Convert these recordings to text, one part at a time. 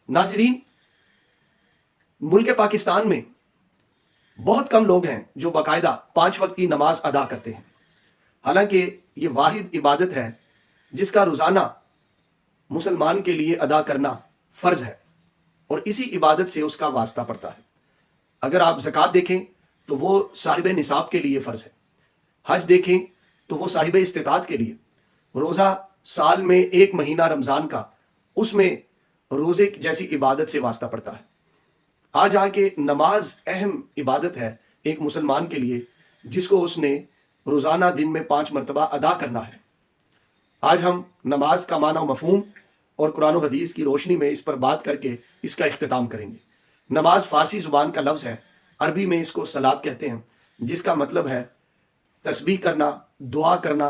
ناظرین، ملک پاکستان میں بہت کم لوگ ہیں جو باقاعدہ 5 وقت کی نماز ادا کرتے ہیں، حالانکہ یہ واحد عبادت ہے جس کا روزانہ مسلمان کے لیے ادا کرنا فرض ہے، اور اسی عبادت سے اس کا واسطہ پڑتا ہے۔ اگر آپ زکوٰۃ دیکھیں تو وہ صاحب نصاب کے لیے فرض ہے، حج دیکھیں تو وہ صاحب استطاعت کے لیے، روزہ سال میں 1 مہینہ رمضان کا، اس میں روزے جیسی عبادت سے واسطہ پڑتا ہے۔ آج آ کے نماز اہم عبادت ہے ایک مسلمان کے لیے، جس کو اس نے روزانہ دن میں 5 مرتبہ ادا کرنا ہے۔ آج ہم نماز کا معنی و مفہوم اور قرآن و حدیث کی روشنی میں اس پر بات کر کے اس کا اختتام کریں گے۔ نماز فارسی زبان کا لفظ ہے، عربی میں اس کو صلاۃ کہتے ہیں، جس کا مطلب ہے تسبیح کرنا، دعا کرنا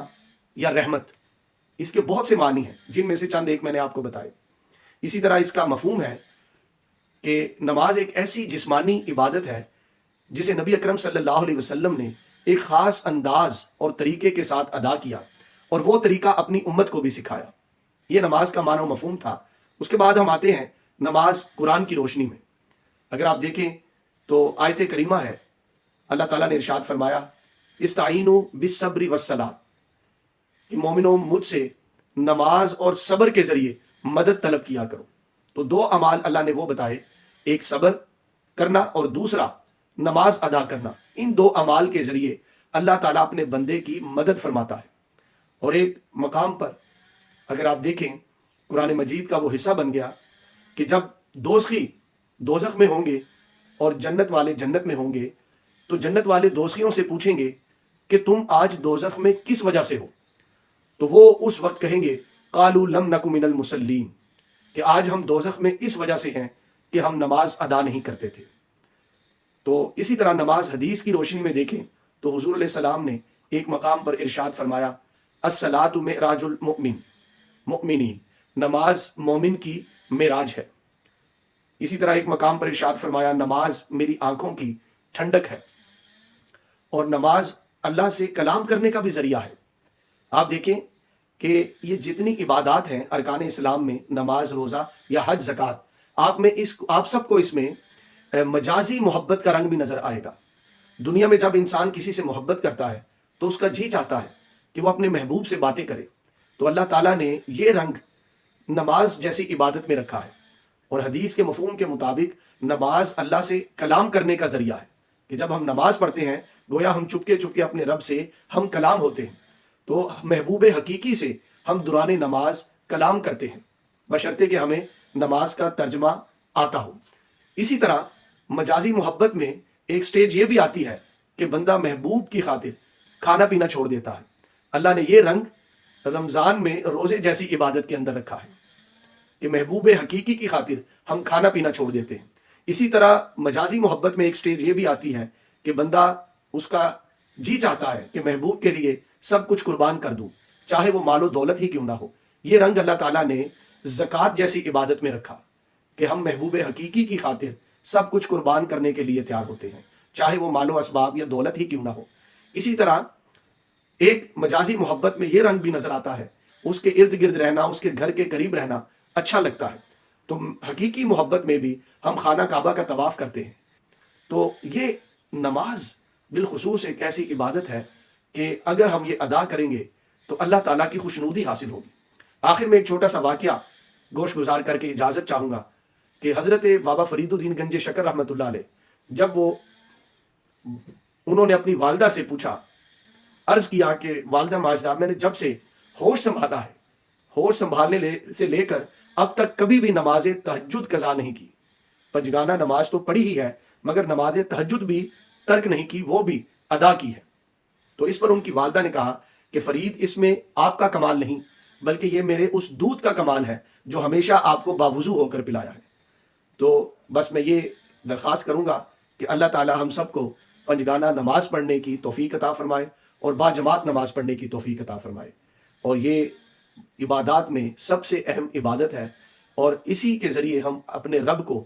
یا رحمت۔ اس کے بہت سے معنی ہیں، جن میں سے چند ایک میں نے آپ کو بتائے۔ اسی طرح اس کا مفہوم ہے کہ نماز ایک ایسی جسمانی عبادت ہے جسے نبی اکرم صلی اللہ علیہ وسلم نے ایک خاص انداز اور طریقے کے ساتھ ادا کیا، اور وہ طریقہ اپنی امت کو بھی سکھایا۔ یہ نماز کا معنی و مفہوم تھا۔ اس کے بعد ہم آتے ہیں نماز قرآن کی روشنی میں۔ اگر آپ دیکھیں تو آیت کریمہ ہے، اللہ تعالیٰ نے ارشاد فرمایا استعینوا بالصبر والصلاۃ، کہ مومنوں مجھ سے نماز اور صبر کے ذریعے مدد طلب کیا کرو۔ تو 2 اعمال اللہ نے وہ بتائے، ایک صبر کرنا اور دوسرا نماز ادا کرنا۔ ان 2 اعمال کے ذریعے اللہ تعالیٰ اپنے بندے کی مدد فرماتا ہے۔ اور ایک مقام پر اگر آپ دیکھیں، قرآن مجید کا وہ حصہ بن گیا کہ جب دوزخی دوزخ میں ہوں گے اور جنت والے جنت میں ہوں گے، تو جنت والے دوزخیوں سے پوچھیں گے کہ تم آج دوزخ میں کس وجہ سے ہو؟ تو وہ اس وقت کہیں گے قالوا لم نک من المصلین، کہ آج ہم دوزخ میں اس وجہ سے ہیں کہ ہم نماز ادا نہیں کرتے تھے۔ تو اسی طرح نماز حدیث کی روشنی میں دیکھیں تو حضور علیہ السلام نے ایک مقام پر ارشاد فرمایا الصلاۃ معراج المؤمنین، نماز مومن کی معراج ہے۔ اسی طرح ایک مقام پر ارشاد فرمایا نماز میری آنکھوں کی ٹھنڈک ہے، اور نماز اللہ سے کلام کرنے کا بھی ذریعہ ہے۔ آپ دیکھیں کہ یہ جتنی عبادات ہیں ارکان اسلام میں، نماز، روزہ یا حج، زکوٰۃ، آپ سب کو اس میں مجازی محبت کا رنگ بھی نظر آئے گا۔ دنیا میں جب انسان کسی سے محبت کرتا ہے تو اس کا جی چاہتا ہے کہ وہ اپنے محبوب سے باتیں کرے، تو اللہ تعالیٰ نے یہ رنگ نماز جیسی عبادت میں رکھا ہے۔ اور حدیث کے مفہوم کے مطابق نماز اللہ سے کلام کرنے کا ذریعہ ہے، کہ جب ہم نماز پڑھتے ہیں گویا ہم چپکے چپکے اپنے رب سے ہم کلام ہوتے ہیں۔ تو محبوب حقیقی سے ہم دوران نماز کلام کرتے ہیں، بشرطے کہ ہمیں نماز کا ترجمہ آتا ہو۔ اسی طرح مجازی محبت میں ایک سٹیج یہ بھی آتی ہے کہ بندہ محبوب کی خاطر کھانا پینا چھوڑ دیتا ہے۔ اللہ نے یہ رنگ رمضان میں روزے جیسی عبادت کے اندر رکھا ہے کہ محبوب حقیقی کی خاطر ہم کھانا پینا چھوڑ دیتے ہیں۔ اسی طرح مجازی محبت میں ایک سٹیج یہ بھی آتی ہے کہ بندہ اس کا جی چاہتا ہے کہ محبوب کے لیے سب کچھ قربان کر دوں، چاہے وہ مال و دولت ہی کیوں نہ ہو۔ یہ رنگ اللہ تعالیٰ نے زکوٰۃ جیسی عبادت میں رکھا کہ ہم محبوب حقیقی کی خاطر سب کچھ قربان کرنے کے لیے تیار ہوتے ہیں، چاہے وہ مال و اسباب یا دولت ہی کیوں نہ ہو۔ اسی طرح ایک مجازی محبت میں یہ رنگ بھی نظر آتا ہے، اس کے ارد گرد رہنا، اس کے گھر کے قریب رہنا اچھا لگتا ہے۔ تو حقیقی محبت میں بھی ہم خانہ کعبہ کا طواف کرتے ہیں۔ تو یہ نماز بالخصوص ایک ایسی عبادت ہے کہ اگر ہم یہ ادا کریں گے تو اللہ تعالیٰ کی خوشنودی حاصل ہوگی۔ آخر میں ایک چھوٹا سا واقعہ گوش گزار کر کے اجازت چاہوں گا کہ حضرت بابا فرید الدین گنج شکر رحمۃ اللہ علیہ، جب انہوں نے اپنی والدہ سے پوچھا، عرض کیا کہ والدہ ماجدہ، میں نے جب سے ہوش سنبھالا ہے، ہوش سنبھالنے سے لے کر اب تک کبھی بھی نماز تہجد قضا نہیں کی۔ پنجگانہ نماز تو پڑھی ہی ہے، مگر نماز تہجد بھی ترک نہیں کی، وہ بھی ادا کی ہے۔ تو اس پر ان کی والدہ نے کہا کہ فرید، اس میں آپ کا کمال نہیں، بلکہ یہ میرے اس دودھ کا کمال ہے جو ہمیشہ آپ کو باوضو ہو کر پلایا ہے۔ تو بس میں یہ درخواست کروں گا کہ اللہ تعالیٰ ہم سب کو پنجگانہ نماز پڑھنے کی توفیق عطا فرمائے اور با جماعت نماز پڑھنے کی توفیق عطا فرمائے۔ اور یہ عبادات میں سب سے اہم عبادت ہے، اور اسی کے ذریعے ہم اپنے رب کو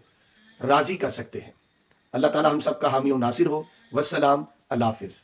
راضی کر سکتے ہیں۔ اللہ تعالیٰ ہم سب کا حامی و ناصر ہو۔ والسلام، اللہ حافظ۔